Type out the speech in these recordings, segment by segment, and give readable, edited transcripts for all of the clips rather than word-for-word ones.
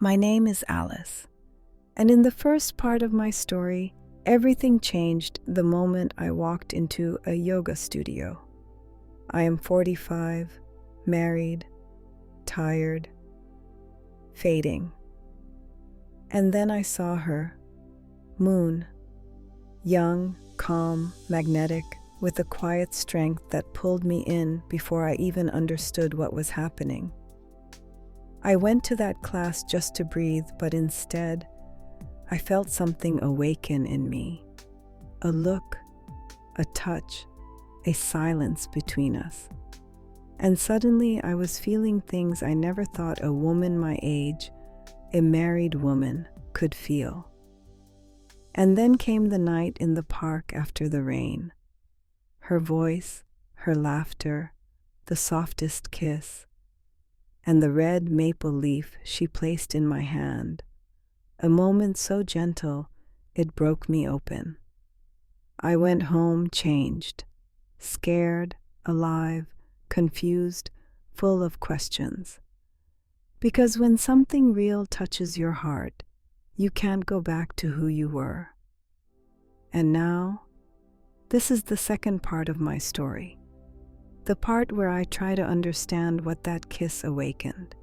My name is Alice, and in the first part of my story, everything changed the moment I walked into a yoga studio. I am 45, married, tired, fading. And then I saw her, Moon, young, calm, magnetic, with a quiet strength that pulled me in before I even understood what was happening. I went to that class just to breathe, but instead, I felt something awaken in me. A look, a touch, a silence between us. And suddenly I was feeling things I never thought a woman my age, a married woman, could feel. And then came the night in the park after the rain. Her voice, her laughter, the softest kiss, and the red maple leaf she placed in my hand. A moment so gentle, it broke me open. I went home changed, scared, alive, confused, full of questions. Because when something real touches your heart, you can't go back to who you were. And now, this is the second part of my story. The part where I try to understand what that kiss awakened,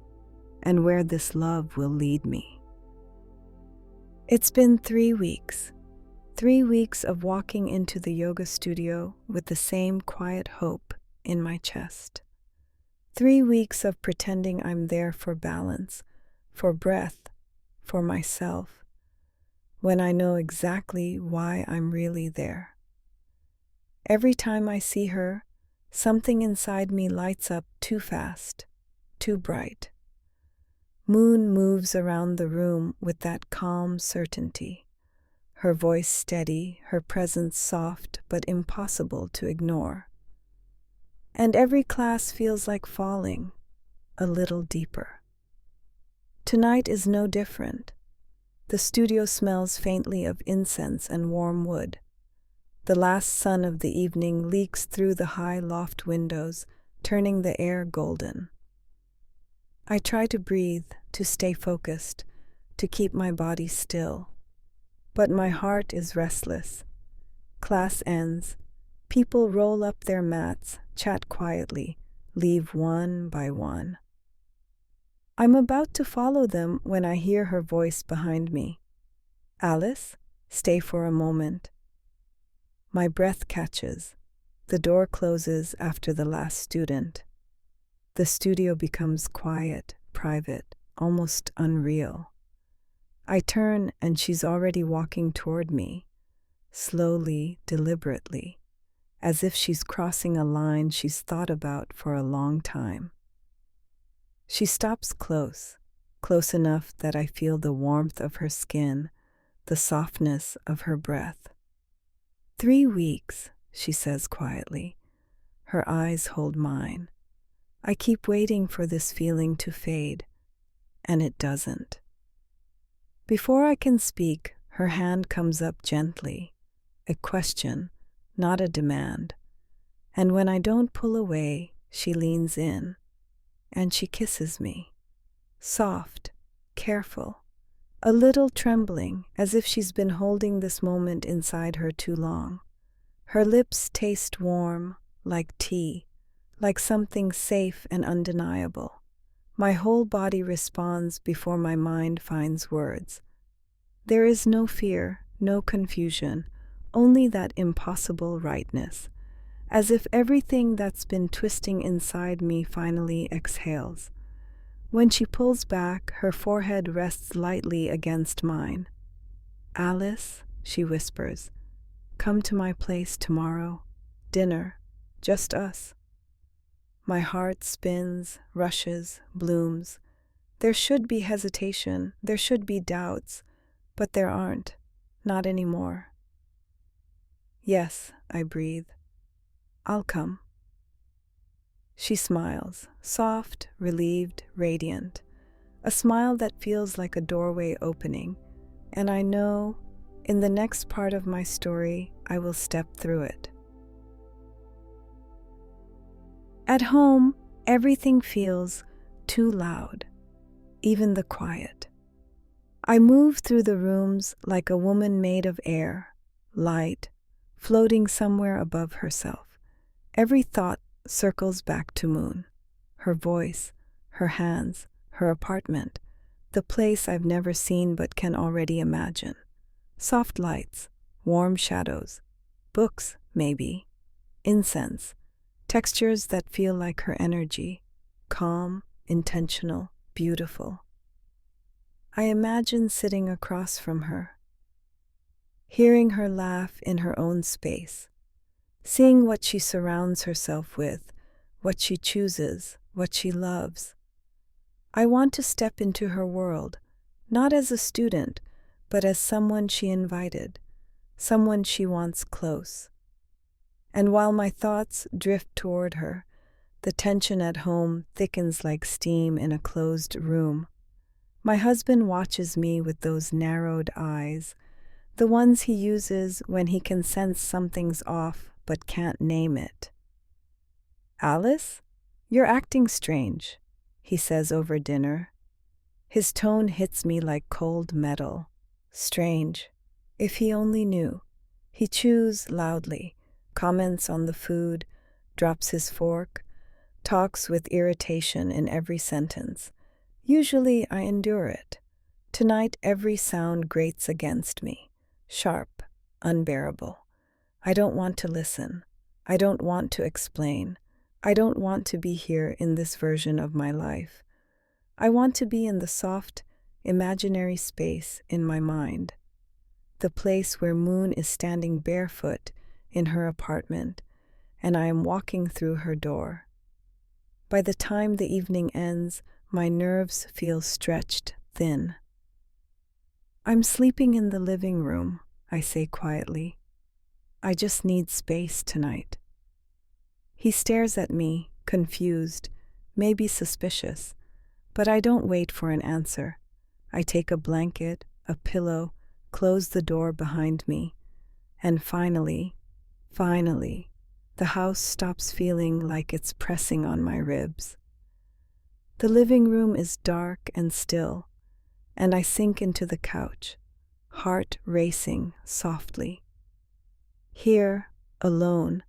and where this love will lead me. It's been 3 weeks. 3 weeks of walking into the yoga studio with the same quiet hope in my chest. 3 weeks of pretending I'm there for balance, for breath, for myself, when I know exactly why I'm really there. Every time I see her, something inside me lights up too fast, too bright. Moon moves around the room with that calm certainty, her voice steady, her presence soft but impossible to ignore. And every class feels like falling a little deeper. Tonight is no different. The studio smells faintly of incense and warm wood. The last sun of the evening leaks through the high loft windows, turning the air golden. I try to breathe, to stay focused, to keep my body still. But my heart is restless. Class ends. People roll up their mats, chat quietly, leave one by one. I'm about to follow them when I hear her voice behind me. Alice, stay for a moment. My breath catches. The door closes after the last student. The studio becomes quiet, private, almost unreal. I turn and she's already walking toward me, slowly, deliberately, as if she's crossing a line she's thought about for a long time. She stops close enough that I feel the warmth of her skin, the softness of her breath. 3 weeks, she says quietly. Her eyes hold mine. I keep waiting for this feeling to fade, and it doesn't. Before I can speak, her hand comes up gently, a question, not a demand. And when I don't pull away, she leans in, and she kisses me. Soft, careful, a little trembling, as if she's been holding this moment inside her too long. Her lips taste warm, like tea, like something safe and undeniable. My whole body responds before my mind finds words. There is no fear, no confusion, only that impossible rightness, as if everything that's been twisting inside me finally exhales. When she pulls back, her forehead rests lightly against mine. Alice, she whispers, come to my place tomorrow. Dinner, just us. My heart spins, rushes, blooms. There should be hesitation, there should be doubts, but there aren't, not anymore. Yes, I breathe. I'll come. She smiles, soft, relieved, radiant, a smile that feels like a doorway opening, and I know, in the next part of my story, I will step through it. At home, everything feels too loud, even the quiet. I move through the rooms like a woman made of air, light, floating somewhere above herself. Every thought circles back to Moon, her voice, her hands, her apartment, the place I've never seen but can already imagine. Soft lights, warm shadows, books, maybe, incense, textures that feel like her energy, calm, intentional, beautiful. I imagine sitting across from her, hearing her laugh in her own space, seeing what she surrounds herself with, what she chooses, what she loves. I want to step into her world, not as a student, but as someone she invited, someone she wants close. And while my thoughts drift toward her, the tension at home thickens like steam in a closed room. My husband watches me with those narrowed eyes, the ones he uses when he can sense something's off but can't name it. "Alice, you're acting strange," he says over dinner. His tone hits me like cold metal. Strange. If he only knew. He chews loudly, comments on the food, drops his fork, talks with irritation in every sentence. Usually I endure it. Tonight every sound grates against me, sharp, unbearable. I don't want to listen. I don't want to explain. I don't want to be here in this version of my life. I want to be in the soft, imaginary space in my mind, the place where Moon is standing barefoot in her apartment and I am walking through her door. By the time the evening ends, my nerves feel stretched thin. "I'm sleeping in the living room," I say quietly. "I just need space tonight." He stares at me, confused, maybe suspicious, but I don't wait for an answer. I take a blanket, a pillow, close the door behind me, and finally, the house stops feeling like it's pressing on my ribs. The living room is dark and still, and I sink into the couch, heart racing softly. Here, alone,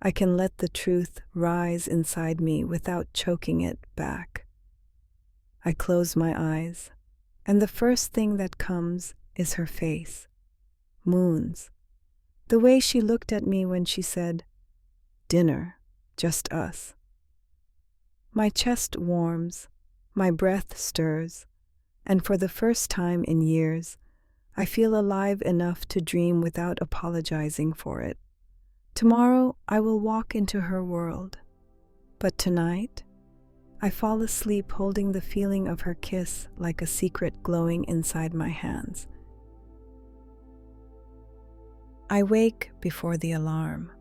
I can let the truth rise inside me without choking it back. I close my eyes, and the first thing that comes is her face, Moon's. The way she looked at me when she said, "Dinner, just us." My chest warms, my breath stirs, and for the first time in years, I feel alive enough to dream without apologizing for it. Tomorrow I will walk into her world, but tonight I fall asleep holding the feeling of her kiss like a secret glowing inside my hands. I wake before the alarm,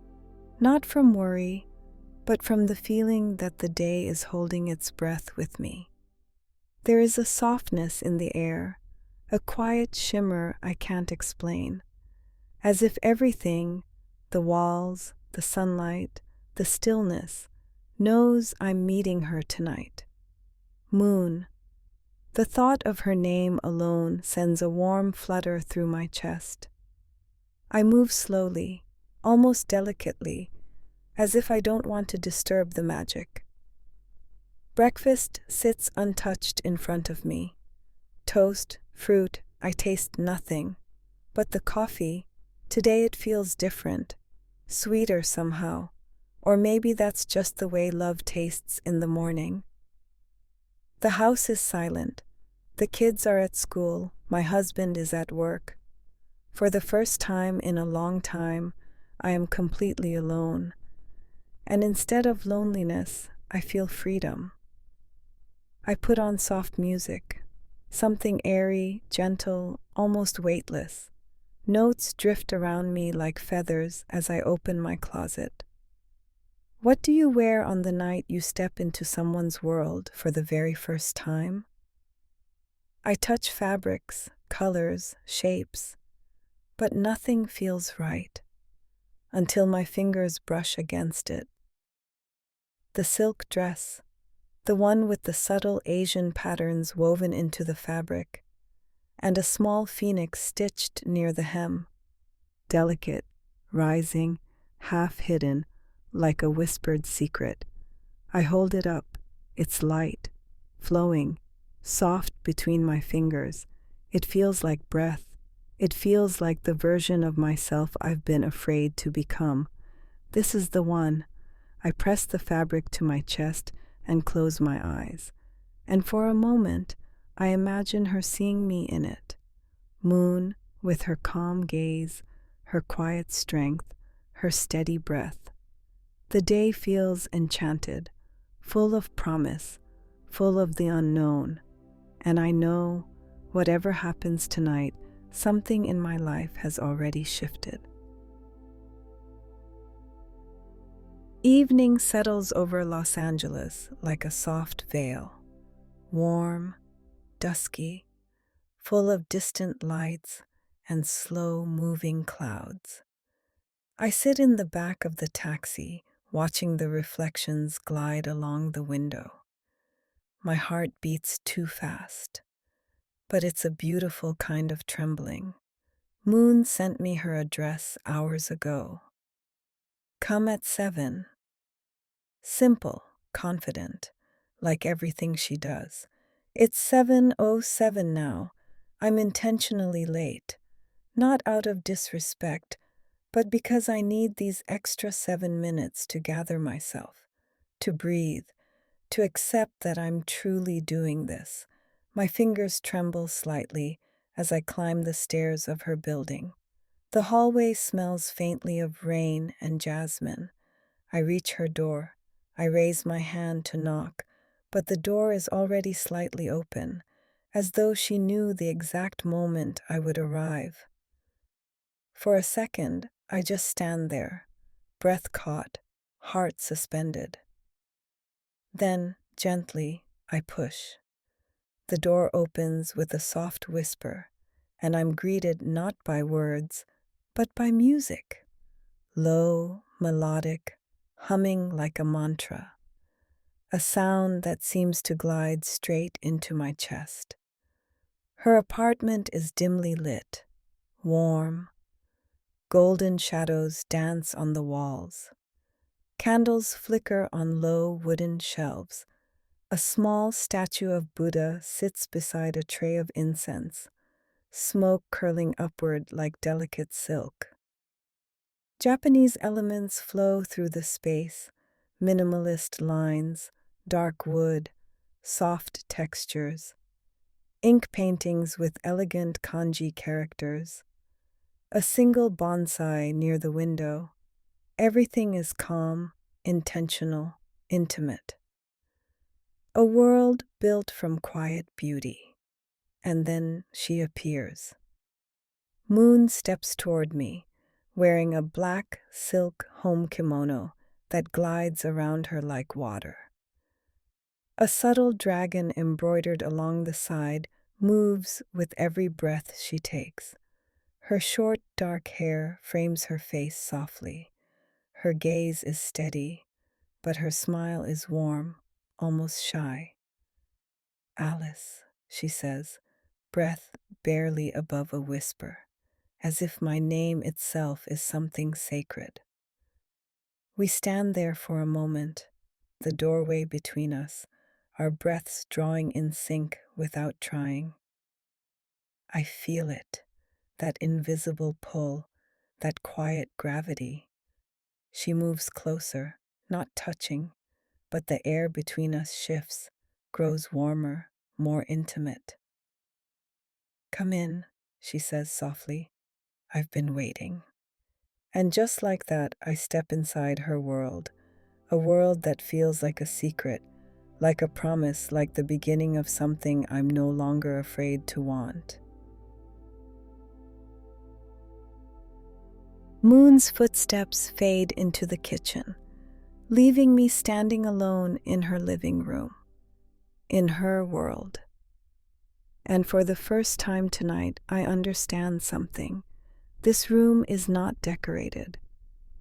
not from worry, but from the feeling that the day is holding its breath with me. There is a softness in the air, a quiet shimmer I can't explain, as if everything, the walls, the sunlight, the stillness, knows I'm meeting her tonight. Moon. The thought of her name alone sends a warm flutter through my chest. I move slowly, almost delicately, as if I don't want to disturb the magic. Breakfast sits untouched in front of me. Toast, fruit, I taste nothing. But the coffee, today it feels different, sweeter somehow, or maybe that's just the way love tastes in the morning. The house is silent. The kids are at school, my husband is at work. For the first time in a long time, I am completely alone. And instead of loneliness, I feel freedom. I put on soft music, something airy, gentle, almost weightless. Notes drift around me like feathers as I open my closet. What do you wear on the night you step into someone's world for the very first time? I touch fabrics, colors, shapes, but nothing feels right until my fingers brush against it. The silk dress, the one with the subtle Asian patterns woven into the fabric. and a small phoenix stitched near the hem, delicate, rising, half hidden, like a whispered secret. I hold it up, its light, flowing, soft between my fingers. It feels like breath. It feels like the version of myself I've been afraid to become. This is the one. I press the fabric to my chest and close my eyes. And for a moment, I imagine her seeing me in it. Moon, with her calm gaze, her quiet strength, her steady breath. The day feels enchanted, full of promise, full of the unknown. And I know, whatever happens tonight, something in my life has already shifted. Evening settles over Los Angeles like a soft veil, warm, dusky, full of distant lights and slow-moving clouds. I sit in the back of the taxi, watching the reflections glide along the window. My heart beats too fast, but it's a beautiful kind of trembling. Moon sent me her address hours ago. Come at 7. Simple, confident, like everything she does. It's 7:07 now. I'm intentionally late, not out of disrespect, but because I need these extra 7 minutes to gather myself, to breathe, to accept that I'm truly doing this. My fingers tremble slightly as I climb the stairs of her building. The hallway smells faintly of rain and jasmine. I reach her door. I raise my hand to knock, but the door is already slightly open, as though she knew the exact moment I would arrive. For a second, I just stand there, breath caught, heart suspended. Then, gently, I push. The door opens with a soft whisper, and I'm greeted not by words, but by music. Low, melodic, humming like a mantra. A sound that seems to glide straight into my chest. Her apartment is dimly lit, warm. Golden shadows dance on the walls. Candles flicker on low wooden shelves. A small statue of Buddha sits beside a tray of incense, smoke curling upward like delicate silk. Japanese elements flow through the space, minimalist lines, dark wood, soft textures, ink paintings with elegant kanji characters, a single bonsai near the window. Everything is calm, intentional, intimate. A world built from quiet beauty. And then she appears. Moon steps toward me, wearing a black silk home kimono that glides around her like water. A subtle dragon embroidered along the side moves with every breath she takes. Her short, dark hair frames her face softly. Her gaze is steady, but her smile is warm, almost shy. Alice, she says, breath barely above a whisper, as if my name itself is something sacred. We stand there for a moment, the doorway between us, our breaths drawing in sync without trying. I feel it, that invisible pull, that quiet gravity. She moves closer, not touching, but the air between us shifts, grows warmer, more intimate. Come in, she says softly. I've been waiting. And just like that, I step inside her world, a world that feels like a secret, like a promise, like the beginning of something I'm no longer afraid to want. Moon's footsteps fade into the kitchen, leaving me standing alone in her living room, in her world. And for the first time tonight, I understand something. This room is not decorated.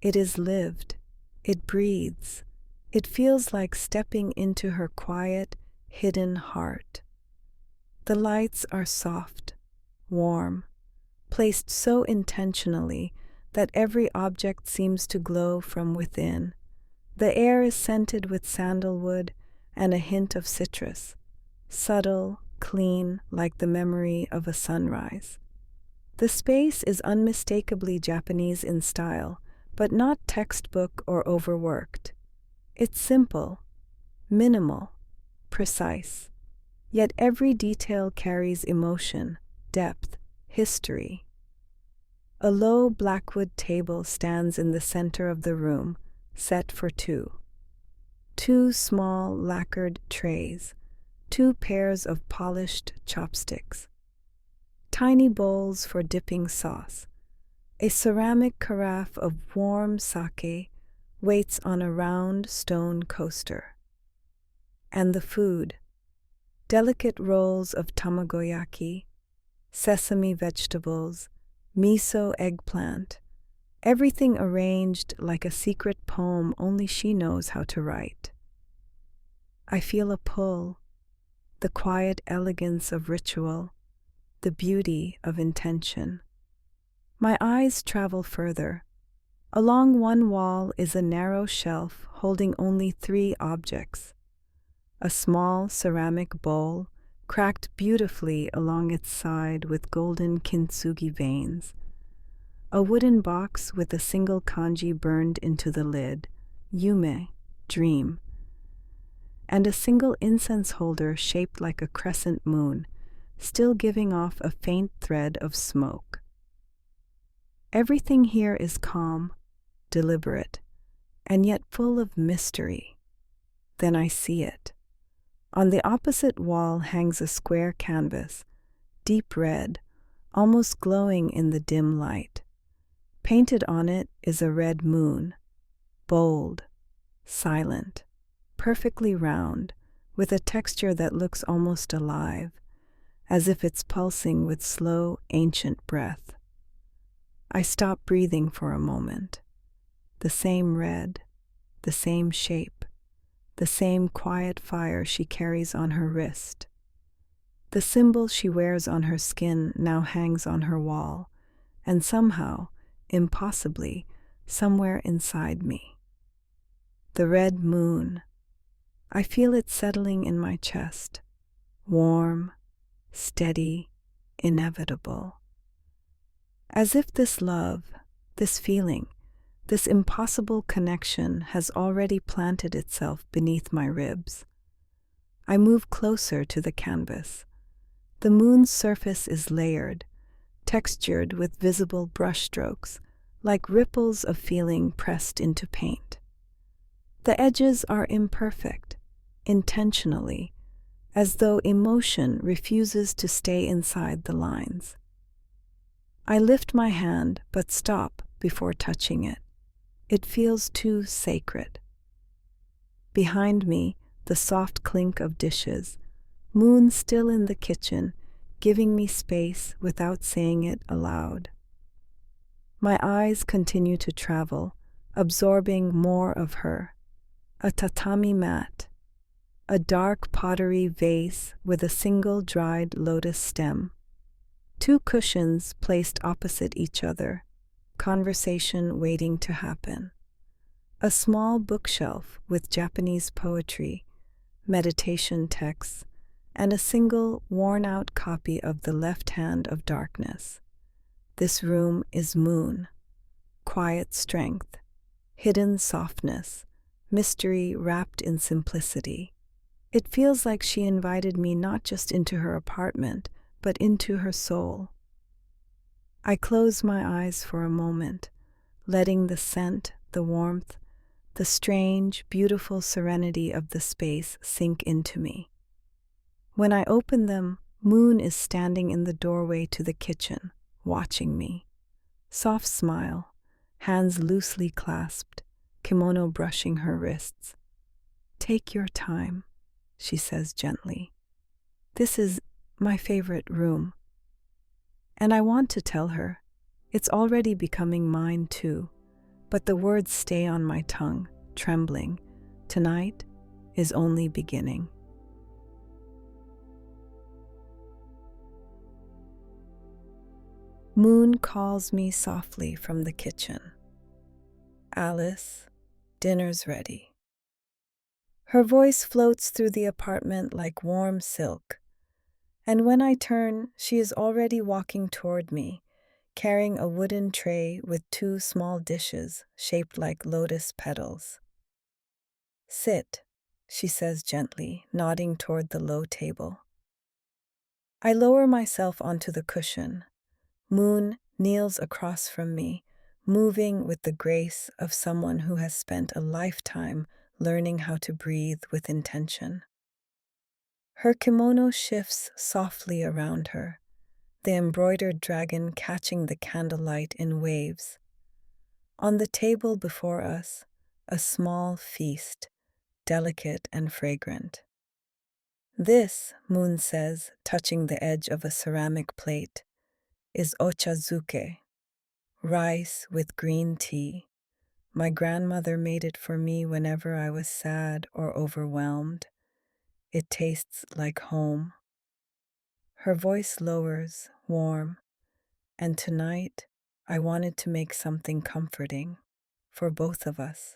It is lived. It breathes. It feels like stepping into her quiet, hidden heart. The lights are soft, warm, placed so intentionally that every object seems to glow from within. The air is scented with sandalwood and a hint of citrus, subtle, clean, like the memory of a sunrise. The space is unmistakably Japanese in style, but not textbook or overworked. It's simple, minimal, precise, yet every detail carries emotion, depth, history. A low blackwood table stands in the center of the room, set for two. Two small lacquered trays, two pairs of polished chopsticks, tiny bowls for dipping sauce. A ceramic carafe of warm sake waits on a round stone coaster. And the food, delicate rolls of tamagoyaki, sesame vegetables, miso eggplant, everything arranged like a secret poem only she knows how to write. I feel a pull, the quiet elegance of ritual, the beauty of intention. My eyes travel further. Along one wall is a narrow shelf holding only 3 objects. A small ceramic bowl, cracked beautifully along its side with golden kintsugi veins. A wooden box with a single kanji burned into the lid, yume, dream. And a single incense holder shaped like a crescent moon, still giving off a faint thread of smoke. Everything here is calm, deliberate, and yet full of mystery. Then I see it. On the opposite wall hangs a square canvas, deep red, almost glowing in the dim light. Painted on it is a red moon, bold, silent, perfectly round, with a texture that looks almost alive, as if it's pulsing with slow, ancient breath. I stop breathing for a moment. The same red, the same shape, the same quiet fire she carries on her wrist. The symbol she wears on her skin now hangs on her wall, and somehow, impossibly, somewhere inside me. The red moon. I feel it settling in my chest, warm, steady, inevitable. As if this love, this feeling, this impossible connection has already planted itself beneath my ribs. I move closer to the canvas. The moon's surface is layered, textured with visible brushstrokes, like ripples of feeling pressed into paint. The edges are imperfect, intentionally, as though emotion refuses to stay inside the lines. I lift my hand but stop before touching it. It feels too sacred. Behind me, the soft clink of dishes, moon still in the kitchen, giving me space without saying it aloud. My eyes continue to travel, absorbing more of her. A tatami mat, a dark pottery vase with a single dried lotus stem, 2 cushions placed opposite each other, conversation waiting to happen, a small bookshelf with Japanese poetry, meditation texts, and a single worn-out copy of The Left Hand of Darkness. This room is moon, quiet strength, hidden softness, mystery wrapped in simplicity. It feels like she invited me not just into her apartment, but into her soul. I close my eyes for a moment, letting the scent, the warmth, the strange, beautiful serenity of the space sink into me. When I open them, Moon is standing in the doorway to the kitchen, watching me. Soft smile, hands loosely clasped, kimono brushing her wrists. "Take your time," she says gently. "This is my favorite room." And I want to tell her, it's already becoming mine too, but the words stay on my tongue, trembling. Tonight is only beginning. Moon calls me softly from the kitchen. Alice, dinner's ready. Her voice floats through the apartment like warm silk, and when I turn, she is already walking toward me, carrying a wooden tray with two small dishes shaped like lotus petals. Sit, she says gently, nodding toward the low table. I lower myself onto the cushion. Moon kneels across from me, moving with the grace of someone who has spent a lifetime learning how to breathe with intention. Her kimono shifts softly around her, the embroidered dragon catching the candlelight in waves. On the table before us, a small feast, delicate and fragrant. This, Moon says, touching the edge of a ceramic plate, is ochazuke, rice with green tea. My grandmother made it for me whenever I was sad or overwhelmed. It tastes like home. Her voice lowers, warm, and tonight I wanted to make something comforting for both of us.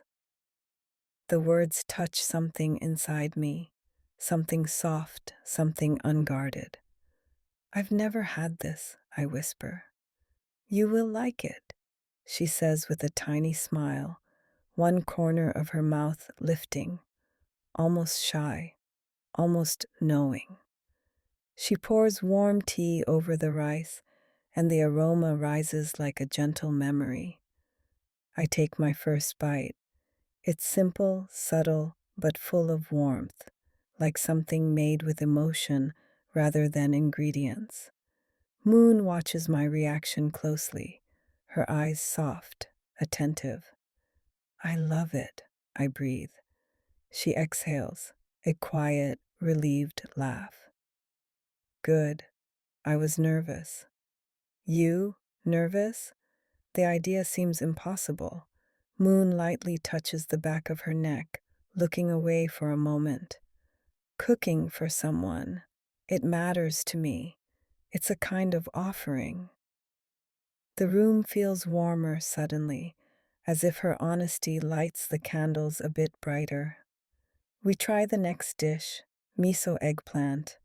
The words touch something inside me, something soft, something unguarded. I've never had this, I whisper. You will like it, she says with a tiny smile, one corner of her mouth lifting, almost shy, almost knowing. She pours warm tea over the rice, and the aroma rises like a gentle memory. I take my first bite. It's simple, subtle, but full of warmth, like something made with emotion rather than ingredients. Moon watches my reaction closely, her eyes soft, attentive. I love it, I breathe. She exhales, a quiet, relieved laugh. Good. I was nervous. You? Nervous? The idea seems impossible. Moon lightly touches the back of her neck, looking away for a moment. Cooking for someone. It matters to me. It's a kind of offering. The room feels warmer suddenly, as if her honesty lights the candles a bit brighter. We try the next dish, miso eggplant.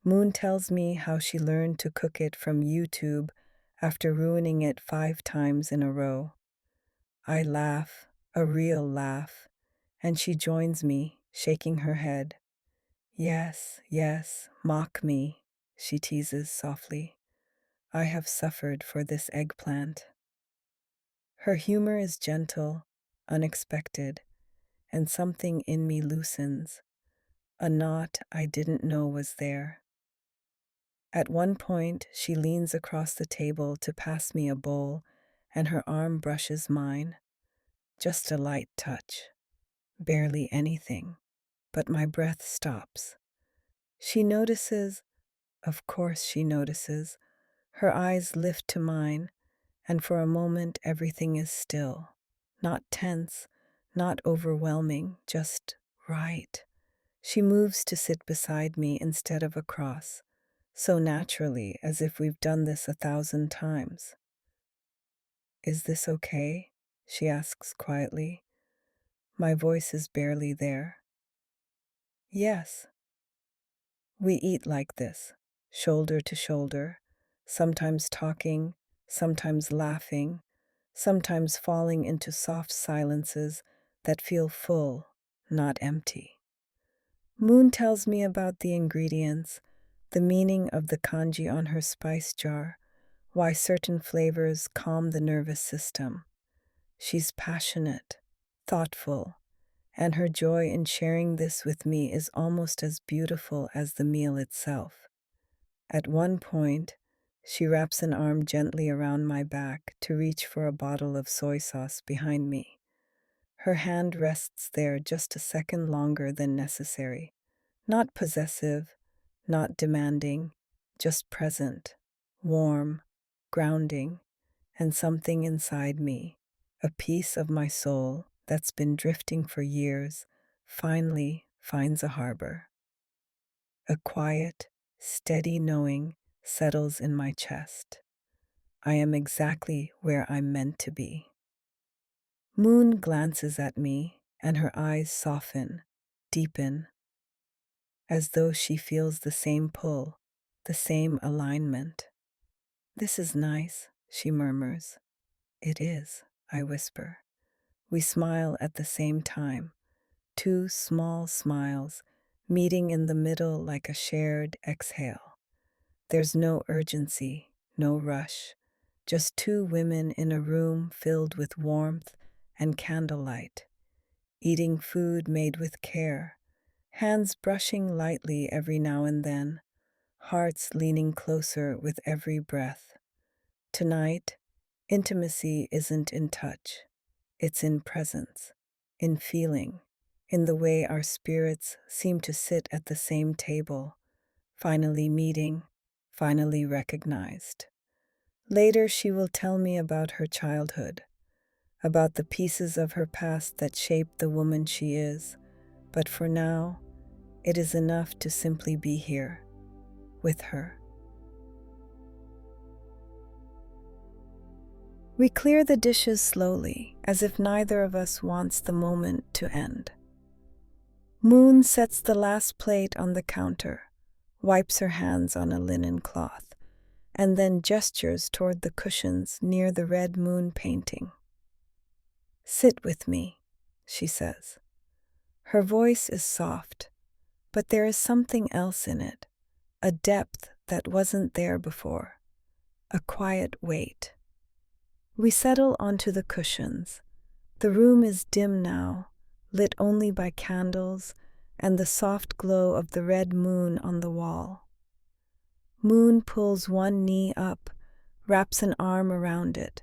Moon tells me how she learned to cook it from YouTube after ruining it 5 times in a row. I laugh, a real laugh, and she joins me, shaking her head. Yes, yes, mock me, she teases softly. I have suffered for this eggplant. Her humor is gentle, unexpected, and something in me loosens, a knot I didn't know was there. At one point, she leans across the table to pass me a bowl, and her arm brushes mine. Just a light touch, barely anything, but my breath stops. She notices, of course she notices. Her eyes lift to mine, and for a moment everything is still. Not tense, not overwhelming, just right. She moves to sit beside me instead of across, so naturally as if we've done this 1,000 times. Is this okay? She asks quietly. My voice is barely there. Yes. We eat like this, shoulder to shoulder, sometimes talking, sometimes laughing, sometimes falling into soft silences that feel full, not empty. Moon tells me about the ingredients, the meaning of the kanji on her spice jar, why certain flavors calm the nervous system. She's passionate, thoughtful, and her joy in sharing this with me is almost as beautiful as the meal itself. At one point, she wraps an arm gently around my back to reach for a bottle of soy sauce behind me. Her hand rests there just a second longer than necessary. Not possessive, not demanding, just present, warm, grounding, and something inside me, a piece of my soul that's been drifting for years, finally finds a harbor. A quiet, steady knowing settles in my chest. I am exactly where I'm meant to be. Moon glances at me, and her eyes soften, deepen, as though she feels the same pull, the same alignment. This is nice, she murmurs. It is, I whisper. We smile at the same time, two small smiles, meeting in the middle like a shared exhale. There's no urgency, no rush, just two women in a room filled with warmth and candlelight, eating food made with care, hands brushing lightly every now and then, hearts leaning closer with every breath. Tonight, intimacy isn't in touch, it's in presence, in feeling, in the way our spirits seem to sit at the same table, finally meeting, finally recognized. Later, she will tell me about her childhood, about the pieces of her past that shaped the woman she is, but for now, it is enough to simply be here, with her. We clear the dishes slowly, as if neither of us wants the moment to end. Moon sets the last plate on the counter, wipes her hands on a linen cloth, and then gestures toward the cushions near the red moon painting. "Sit with me," she says. Her voice is soft, but there is something else in it, a depth that wasn't there before, a quiet weight. We settle onto the cushions. The room is dim now, lit only by candles and the soft glow of the red moon on the wall. Moon pulls one knee up, wraps an arm around it,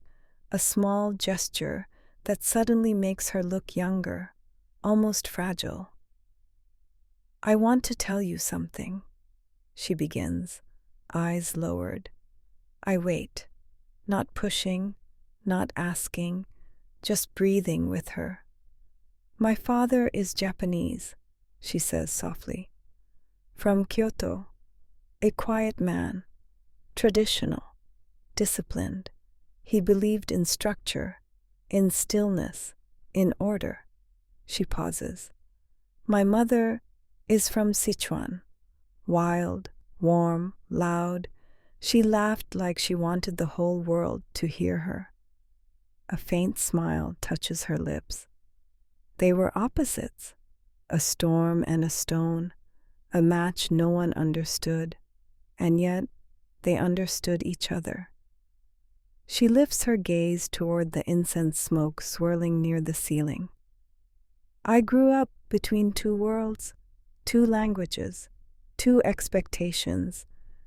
a small gesture that suddenly makes her look younger, almost fragile. "I want to tell you something," she begins, eyes lowered. I wait, not pushing, not asking, just breathing with her. "My father is Japanese," she says softly. "From Kyoto, a quiet man, traditional, disciplined. He believed in structure, in stillness, in order." She pauses. "My mother is from Sichuan, wild, warm, loud." She laughed like she wanted the whole world to hear her. A faint smile touches her lips. They were opposites, a storm and a stone, a match no one understood, and yet they understood each other. She lifts her gaze toward the incense smoke swirling near the ceiling. "I grew up between two worlds, two languages, two expectations.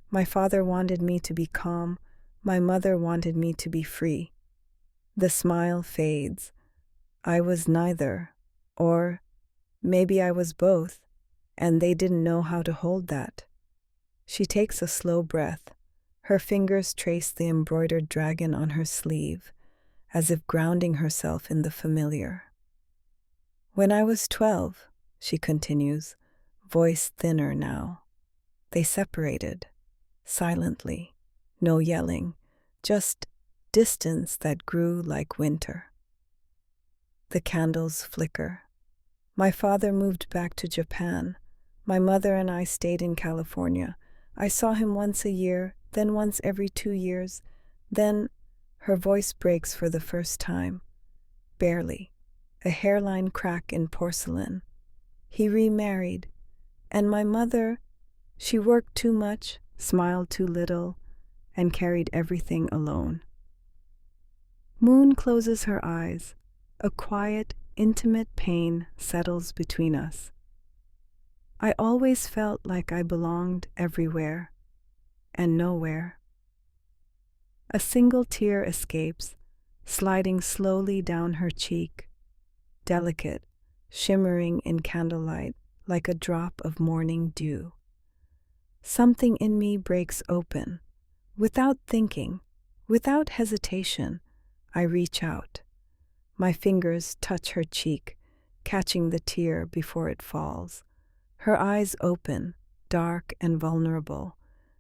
My father wanted me to be calm, my mother wanted me to be free." The smile fades. I was neither, or maybe I was both, and they didn't know how to hold that. She takes a slow breath. Her fingers trace the embroidered dragon on her sleeve, as if grounding herself in the familiar. "When I was 12, she continues, voice thinner now. "They separated, silently, no yelling, just distance that grew like winter." The candles flicker. My father moved back to Japan. My mother and I stayed in California. I saw him once a year, then once every 2 years. Then her voice breaks for the first time. Barely. A hairline crack in porcelain. He remarried. And my mother, she worked too much, smiled too little, and carried everything alone. Moon closes her eyes. A quiet, intimate pain settles between us. I always felt like I belonged everywhere and nowhere. A single tear escapes, sliding slowly down her cheek, delicate, shimmering in candlelight like a drop of morning dew. Something in me breaks open. Without thinking, without hesitation, I reach out. My fingers touch her cheek, catching the tear before it falls. Her eyes open, dark and vulnerable,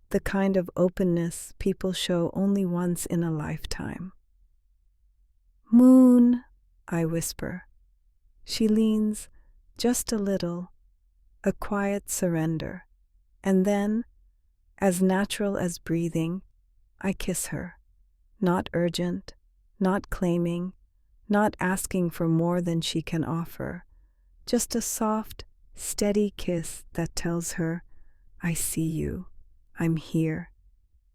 the kind of openness people show only once in a lifetime. "Moon," I whisper. She leans just a little, a quiet surrender, and then, as natural as breathing, I kiss her, not urgent, not claiming, not asking for more than she can offer, just a soft, steady kiss that tells her, "I see you, I'm here,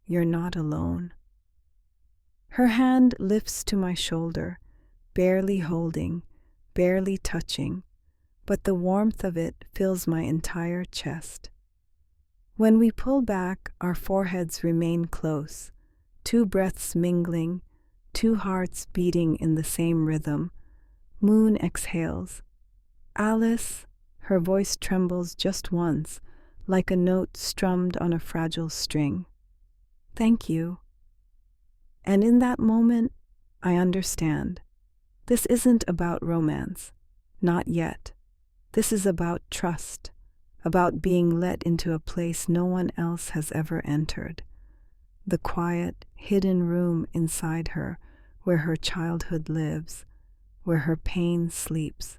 you're not alone." Her hand lifts to my shoulder, barely holding, barely touching, but the warmth of it fills my entire chest. When we pull back, our foreheads remain close, two breaths mingling, two hearts beating in the same rhythm. Moon exhales. "Alice," her voice trembles just once, like a note strummed on a fragile string. "Thank you." And in that moment, I understand. This isn't about romance. Not yet. This is about trust, about being let into a place no one else has ever entered. The quiet, hidden room inside her where her childhood lives, where her pain sleeps,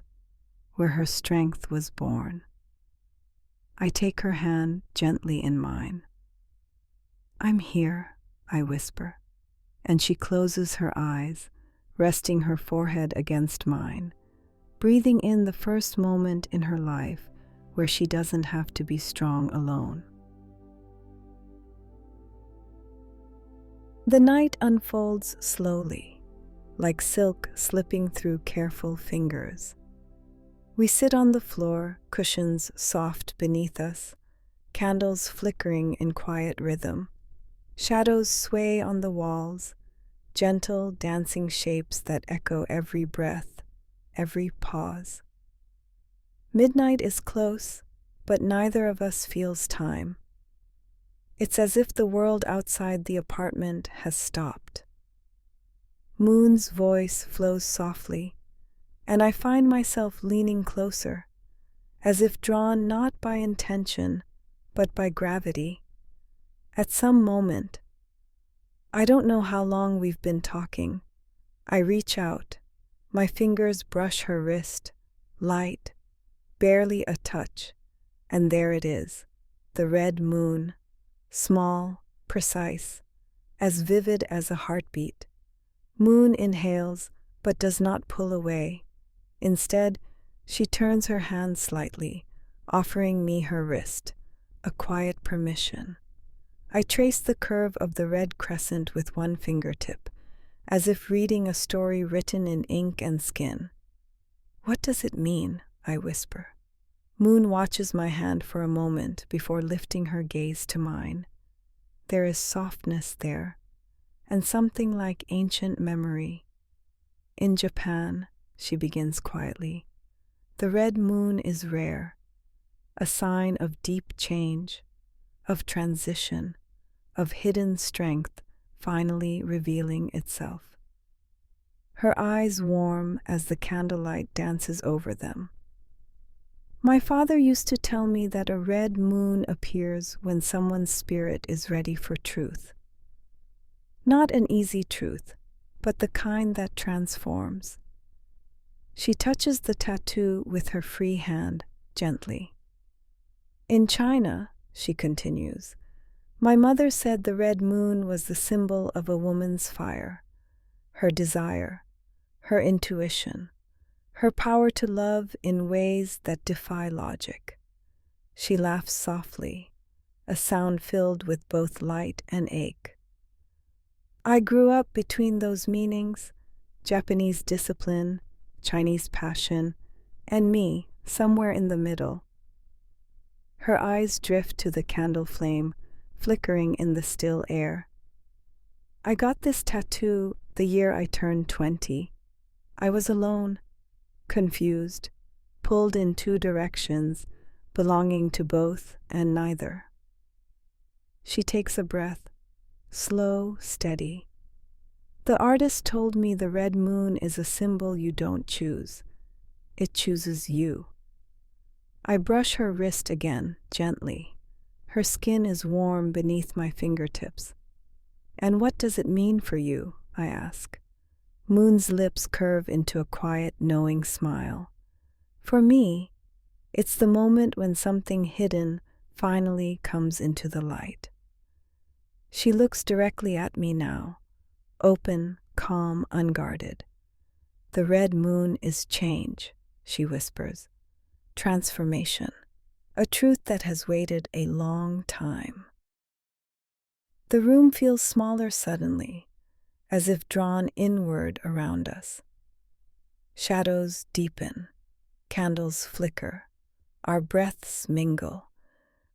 where her strength was born. I take her hand gently in mine. "I'm here," I whisper, and she closes her eyes, resting her forehead against mine, breathing in the first moment in her life where she doesn't have to be strong alone. The night unfolds slowly, like silk slipping through careful fingers. We sit on the floor, cushions soft beneath us, candles flickering in quiet rhythm. Shadows sway on the walls, gentle dancing shapes that echo every breath, every pause. Midnight is close, but neither of us feels time. It's as if the world outside the apartment has stopped. Moon's voice flows softly, and I find myself leaning closer, as if drawn not by intention, but by gravity. At some moment, I don't know how long we've been talking, I reach out, my fingers brush her wrist, light, barely a touch, and there it is, the red moon, small, precise, as vivid as a heartbeat. Moon inhales, but does not pull away. Instead, she turns her hand slightly, offering me her wrist, a quiet permission. I trace the curve of the red crescent with one fingertip, as if reading a story written in ink and skin. "What does it mean?" I whisper. Moon watches my hand for a moment before lifting her gaze to mine. There is softness there, and something like ancient memory. "In Japan," she begins quietly, "the red moon is rare, a sign of deep change, of transition, of hidden strength finally revealing itself." Her eyes warm as the candlelight dances over them. "My father used to tell me that a red moon appears when someone's spirit is ready for truth. Not an easy truth, but the kind that transforms." She touches the tattoo with her free hand, gently. "In China," she continues, "my mother said the red moon was the symbol of a woman's fire, her desire, her intuition, her power to love in ways that defy logic." She laughs softly, a sound filled with both light and ache. I grew up between those meanings, Japanese discipline, Chinese passion, and me, somewhere in the middle. Her eyes drift to the candle flame, flickering in the still air. "I got this tattoo the year I turned 20. I was alone, confused, pulled in two directions, belonging to both and neither." She takes a breath, slow, steady. "The artist told me the red moon is a symbol you don't choose. It chooses you." I brush her wrist again, gently, Her skin is warm beneath my fingertips. "And what does it mean for you?" I ask. Moon's lips curve into a quiet, knowing smile. "For me, it's the moment when something hidden finally comes into the light." She looks directly at me now, open, calm, unguarded. "The red moon is change," she whispers. "Transformation. A truth that has waited a long time." The room feels smaller suddenly, as if drawn inward around us. Shadows deepen, candles flicker, our breaths mingle.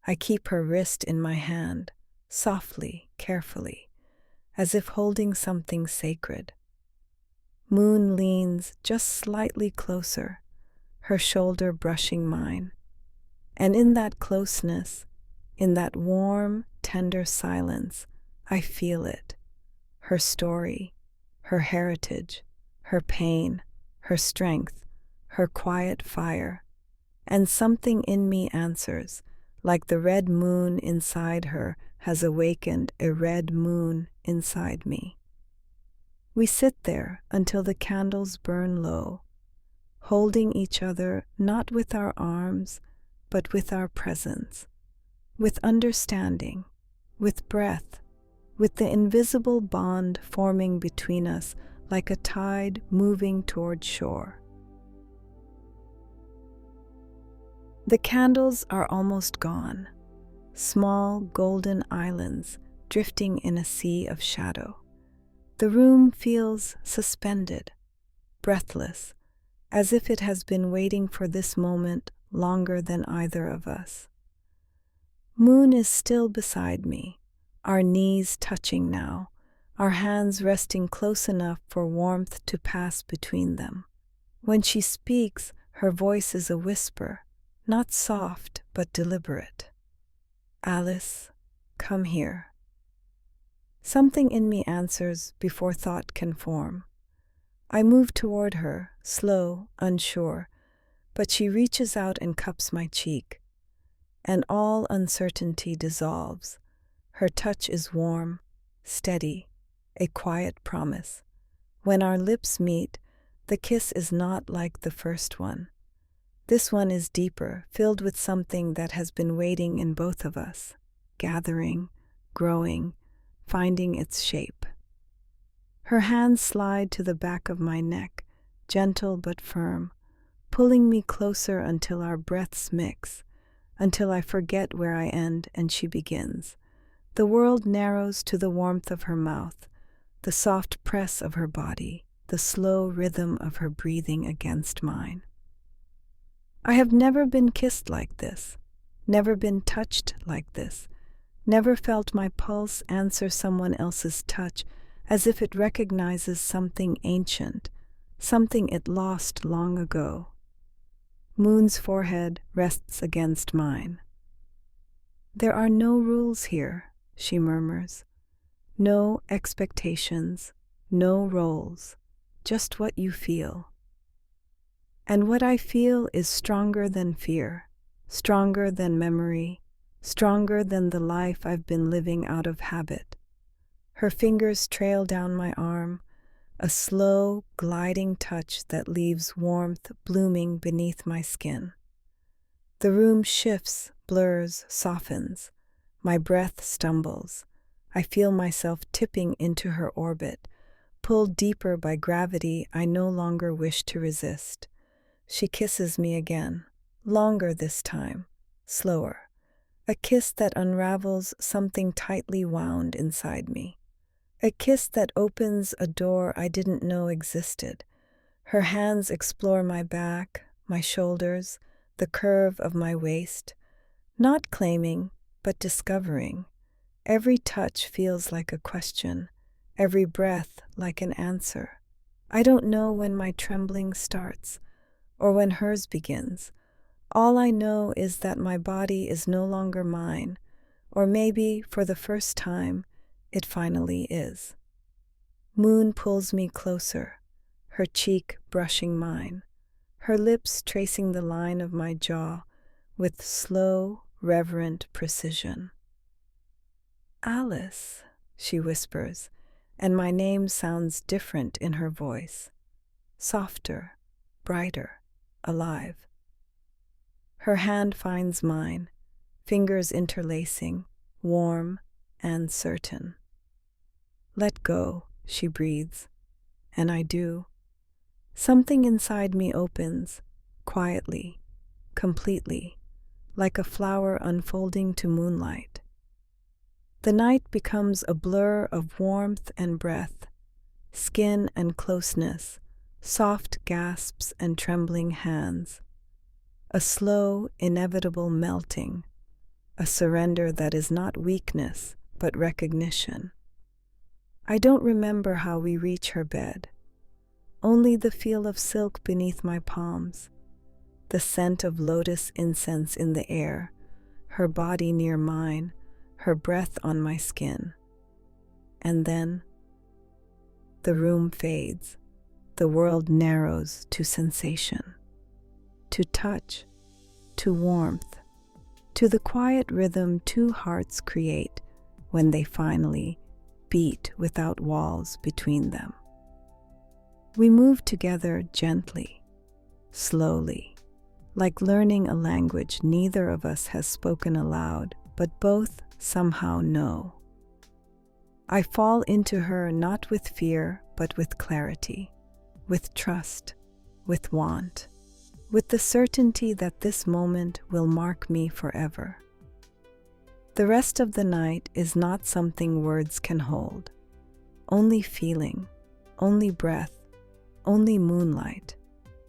I keep her wrist in my hand, softly, carefully, as if holding something sacred. Moon leans just slightly closer, her shoulder brushing mine. And in that closeness, in that warm, tender silence, I feel it. Her story, her heritage, her pain, her strength, her quiet fire. And something in me answers, like the red moon inside her has awakened a red moon inside me. We sit there until the candles burn low, holding each other not with our arms, but with our presence, with understanding, with breath, with the invisible bond forming between us like a tide moving toward shore. The candles are almost gone, small golden islands drifting in a sea of shadow. The room feels suspended, breathless, as if it has been waiting for this moment longer than either of us. Moon is still beside me, our knees touching now, our hands resting close enough for warmth to pass between them. When she speaks, her voice is a whisper, not soft but deliberate. "Alice, come here." Something in me answers before thought can form. I move toward her, slow, unsure, but she reaches out and cups my cheek, and all uncertainty dissolves. Her touch is warm, steady, a quiet promise. When our lips meet, the kiss is not like the first one. This one is deeper, filled with something that has been waiting in both of us, gathering, growing, finding its shape. Her hands slide to the back of my neck, gentle but firm, pulling me closer until our breaths mix, until I forget where I end and she begins. The world narrows to the warmth of her mouth, the soft press of her body, the slow rhythm of her breathing against mine. I have never been kissed like this, never been touched like this, never felt my pulse answer someone else's touch as if it recognizes something ancient, something it lost long ago. Moon's forehead rests against mine. "There are no rules here," she murmurs. "No expectations, no roles, just what you feel." And what I feel is stronger than fear, stronger than memory, stronger than the life I've been living out of habit. Her fingers trail down my arm, a slow, gliding touch that leaves warmth blooming beneath my skin. The room shifts, blurs, softens. My breath stumbles. I feel myself tipping into her orbit, pulled deeper by gravity I no longer wish to resist. She kisses me again, longer this time, slower. A kiss that unravels something tightly wound inside me. A kiss that opens a door I didn't know existed. Her hands explore my back, my shoulders, the curve of my waist, not claiming, but discovering. Every touch feels like a question, every breath like an answer. I don't know when my trembling starts, or when hers begins. All I know is that my body is no longer mine, or maybe, for the first time, it finally is. Moon pulls me closer, her cheek brushing mine, her lips tracing the line of my jaw with slow, reverent precision. "Alice," she whispers, and my name sounds different in her voice. Softer, brighter, alive. Her hand finds mine, fingers interlacing, warm and certain. "Let go," she breathes, and I do. Something inside me opens, quietly, completely, like a flower unfolding to moonlight. The night becomes a blur of warmth and breath, skin and closeness, soft gasps and trembling hands. A slow, inevitable melting, a surrender that is not weakness, but recognition. I don't remember how we reach her bed, only the feel of silk beneath my palms, the scent of lotus incense in the air, her body near mine, her breath on my skin. And then, the room fades, the world narrows to sensation, to touch, to warmth, to the quiet rhythm two hearts create when they finally beat without walls between them. We move together gently, slowly, like learning a language neither of us has spoken aloud, but both somehow know. I fall into her not with fear, but with clarity, with trust, with want, with the certainty that this moment will mark me forever. The rest of the night is not something words can hold. Only feeling, only breath, only moonlight,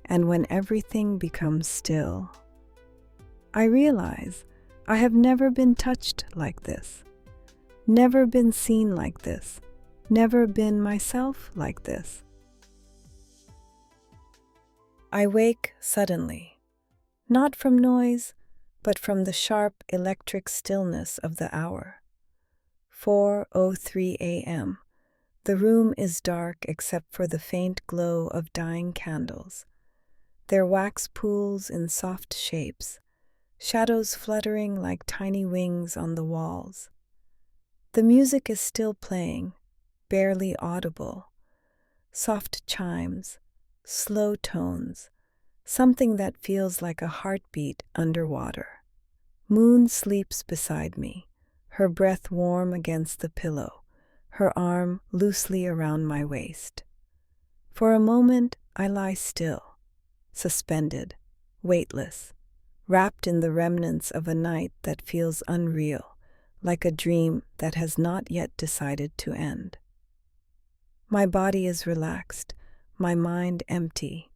and when everything becomes still, I realize I have never been touched like this, never been seen like this, never been myself like this. I wake suddenly, not from noise, but from the sharp electric stillness of the hour. 4:03 a.m. The room is dark except for the faint glow of dying candles, their wax pools in soft shapes, shadows fluttering like tiny wings on the walls. The music is still playing, barely audible. Soft chimes, slow tones, something that feels like a heartbeat underwater. Moon sleeps beside me, her breath warm against the pillow, her arm loosely around my waist. For a moment, I lie still, suspended, weightless, wrapped in the remnants of a night that feels unreal, like a dream that has not yet decided to end. My body is relaxed, my mind empty,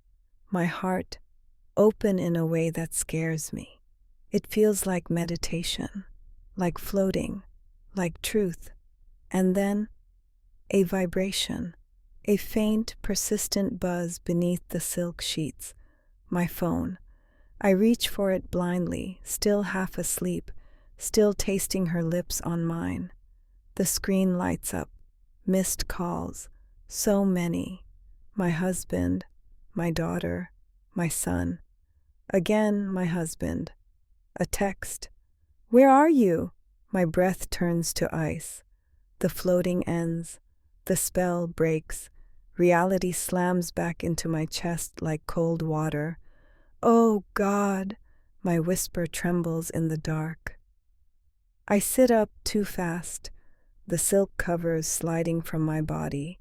my heart open in a way that scares me. It feels like meditation, like floating, like truth. And then, a vibration, a faint, persistent buzz beneath the silk sheets. My phone. I reach for it blindly, still half asleep, still tasting her lips on mine. The screen lights up. Missed calls. So many. My husband, my daughter, my son. Again, my husband. A text. "Where are you?" My breath turns to ice. The floating ends. The spell breaks. Reality slams back into my chest like cold water. "Oh, God!" My whisper trembles in the dark. I sit up too fast, the silk covers sliding from my body,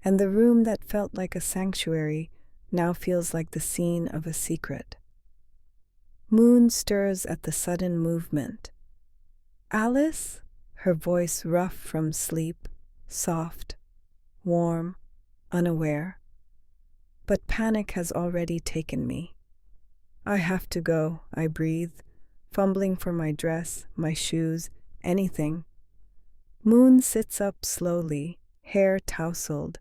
and the room that felt like a sanctuary now feels like the scene of a secret. Moon stirs at the sudden movement. "Alice?" Her voice rough from sleep, soft, warm, unaware. But panic has already taken me. "I have to go," I breathe, fumbling for my dress, my shoes, anything. Moon sits up slowly, hair tousled,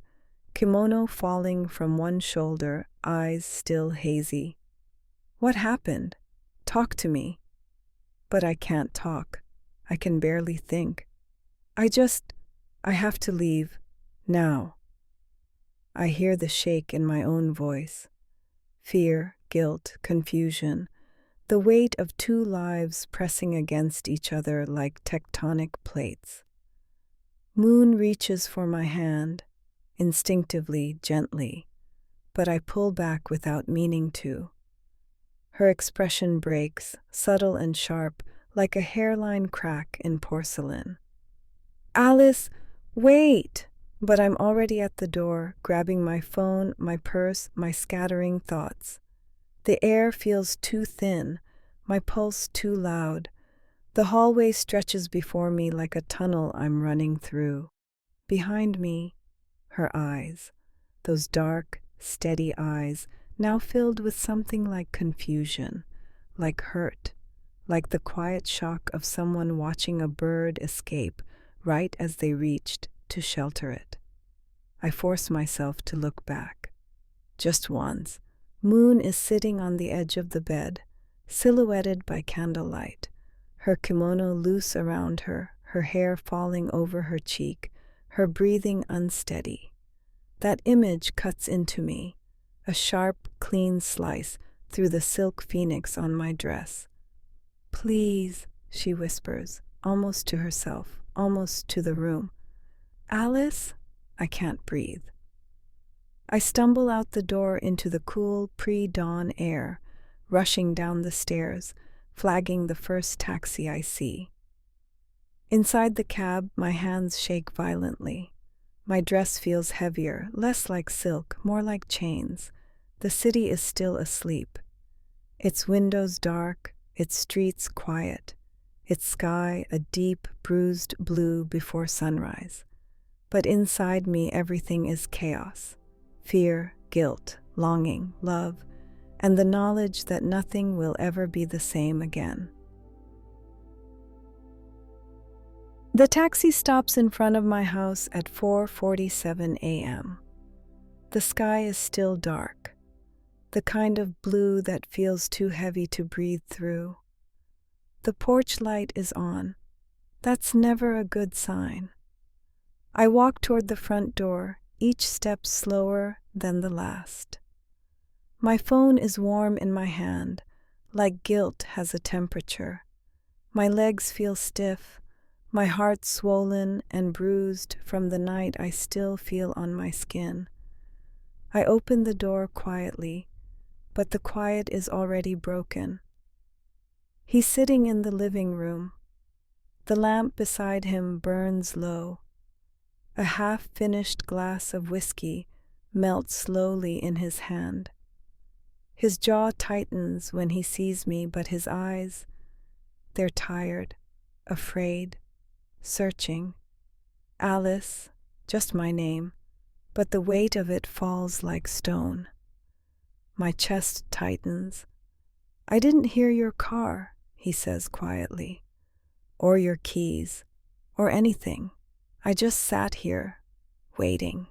kimono falling from one shoulder, eyes still hazy. "What happened? Talk to me." But I can't talk. I can barely think. I have to leave. Now. I hear the shake in my own voice. Fear, guilt, confusion. the weight of two lives pressing against each other like tectonic plates. Moon reaches for my hand, instinctively, gently, but I pull back without meaning to. Her expression breaks, subtle and sharp, like a hairline crack in porcelain. "Alice, wait!" But I'm already at the door, grabbing my phone, my purse, my scattering thoughts. The air feels too thin, my pulse too loud. The hallway stretches before me like a tunnel I'm running through. Behind me, her eyes, those dark, steady eyes, now filled with something like confusion, like hurt, like the quiet shock of someone watching a bird escape right as they reached to shelter it. I force myself to look back. Just once, Moon is sitting on the edge of the bed, silhouetted by candlelight, her kimono loose around her, her hair falling over her cheek, her breathing unsteady. That image cuts into me, a sharp, clean slice through the silk phoenix on my dress. "Please," she whispers, almost to herself, almost to the room. "Alice?" I can't breathe. I stumble out the door into the cool, pre-dawn air, rushing down the stairs, flagging the first taxi I see. Inside the cab, my hands shake violently. My dress feels heavier, less like silk, more like chains. The city is still asleep. Its windows dark, its streets quiet, its sky a deep, bruised blue before sunrise. But inside me everything is chaos. Fear, guilt, longing, love, and the knowledge that nothing will ever be the same again. The taxi stops in front of my house at 4:47 a.m. The sky is still dark, the kind of blue that feels too heavy to breathe through. The porch light is on. That's never a good sign. I walk toward the front door, each step slower than the last. My phone is warm in my hand, like guilt has a temperature. My legs feel stiff, my heart swollen and bruised from the night I still feel on my skin. I open the door quietly, but the quiet is already broken. He's sitting in the living room. The lamp beside him burns low. A half-finished glass of whiskey melts slowly in his hand. His jaw tightens when he sees me, but his eyes, they're tired, afraid, searching. "Alice," just my name, but the weight of it falls like stone. My chest tightens. "I didn't hear your car," he says quietly, "or your keys, or anything. I just sat here, waiting."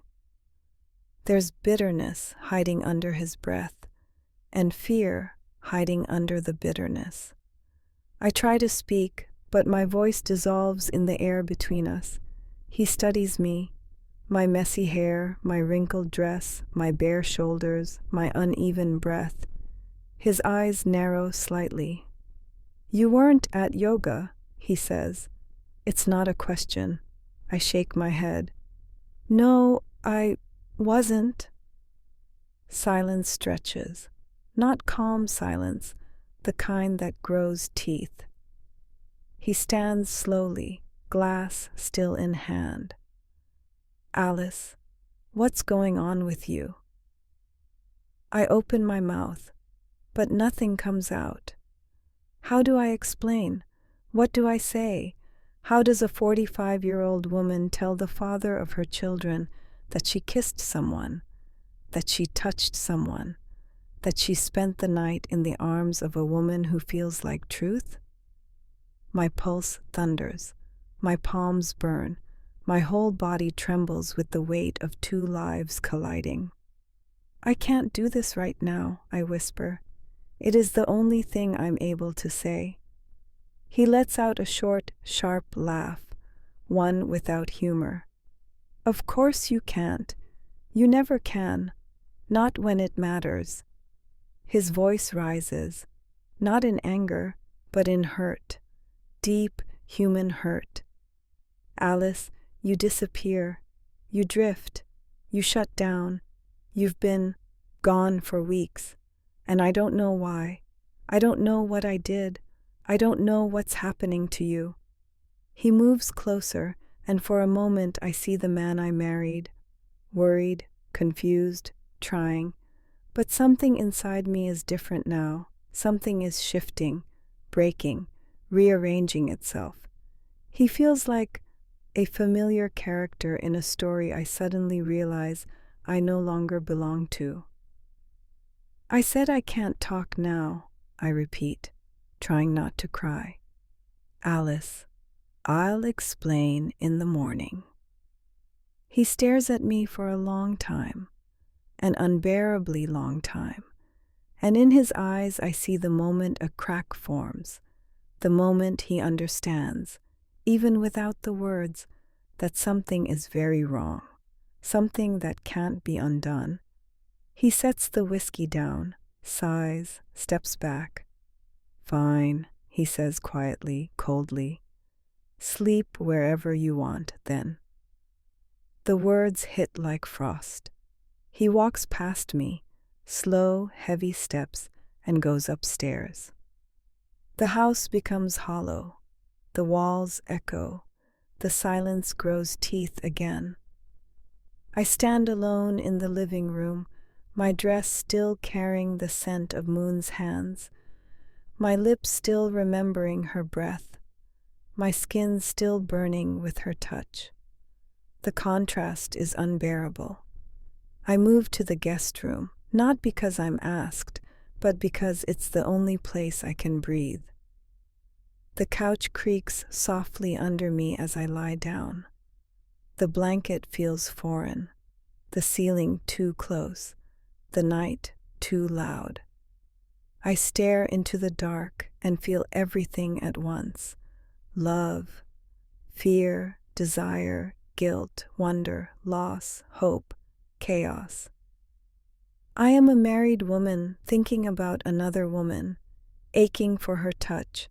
There's bitterness hiding under his breath, and fear hiding under the bitterness. I try to speak, but my voice dissolves in the air between us. He studies me, my messy hair, my wrinkled dress, my bare shoulders, my uneven breath. His eyes narrow slightly. "You weren't at yoga," he says. It's not a question. I shake my head. "No, I wasn't." Silence stretches. Not calm silence, the kind that grows teeth. He stands slowly, glass still in hand. "Alice, what's going on with you?" I open my mouth, but nothing comes out. How do I explain? What do I say? How does a 45-year-old woman tell the father of her children that she kissed someone, that she touched someone, that she spent the night in the arms of a woman who feels like truth? My pulse thunders, my palms burn, my whole body trembles with the weight of two lives colliding. "I can't do this right now," I whisper. It is the only thing I'm able to say. He lets out a short, sharp laugh, one without humor. "Of course you can't. You never can. Not when it matters." His voice rises. not in anger, but in hurt, deep human hurt. Alice, you disappear, you drift, you shut down, you've been gone for weeks, and I don't know why. I don't know what I did. I don't know what's happening to you. He moves closer, and for a moment I see the man I married, worried, confused, trying. But something inside me is different now. Something is shifting, breaking, rearranging itself. He feels like a familiar character in a story I suddenly realize I no longer belong to. I said I can't talk now, I repeat, trying not to cry. Alice, I'll explain in the morning. He stares at me for a long time, an unbearably long time, and in his eyes I see the moment a crack forms, the moment he understands, even without the words, that something is very wrong, something that can't be undone. He sets the whiskey down, sighs, steps back. Fine, he says quietly, coldly. Sleep wherever you want, then. The words hit like frost. He walks past me, slow, heavy steps, and goes upstairs. The house becomes hollow. The walls echo. The silence grows teeth again. I stand alone in the living room, my dress still carrying the scent of Moon's hands, my lips still remembering her breath, my skin still burning with her touch. The contrast is unbearable. I move to the guest room, not because I'm asked, but because it's the only place I can breathe. The couch creaks softly under me as I lie down. The blanket feels foreign, the ceiling too close, the night too loud. I stare into the dark and feel everything at once: love, fear, desire, guilt, wonder, loss, hope, chaos. I am a married woman thinking about another woman, aching for her touch,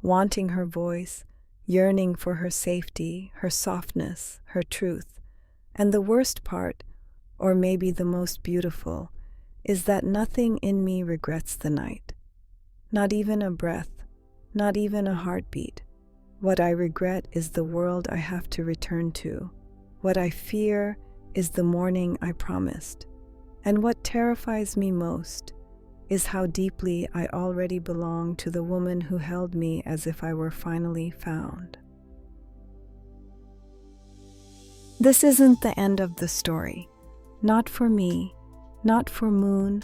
wanting her voice, yearning for her safety, her softness, her truth. And the worst part, or maybe the most beautiful, is that nothing in me regrets the night. Not even a breath, not even a heartbeat. What I regret is the world I have to return to. What I fear is the morning I promised. And what terrifies me most is how deeply I already belong to the woman who held me as if I were finally found. This isn't the end of the story. Not for me, not for Moon,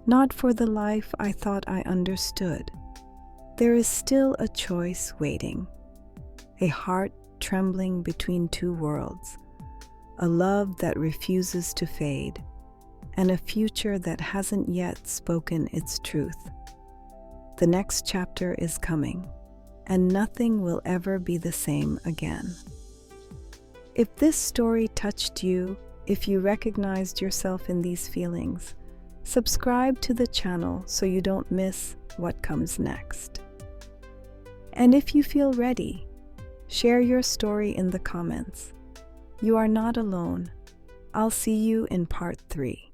not for the life I thought I understood. There is still a choice waiting, a heart trembling between two worlds, a love that refuses to fade, and a future that hasn't yet spoken its truth. The next chapter is coming, and nothing will ever be the same again. If this story touched you, if you recognized yourself in these feelings, subscribe to the channel so you don't miss what comes next. And if you feel ready, share your story in the comments. You are not alone. I'll see you in part 3.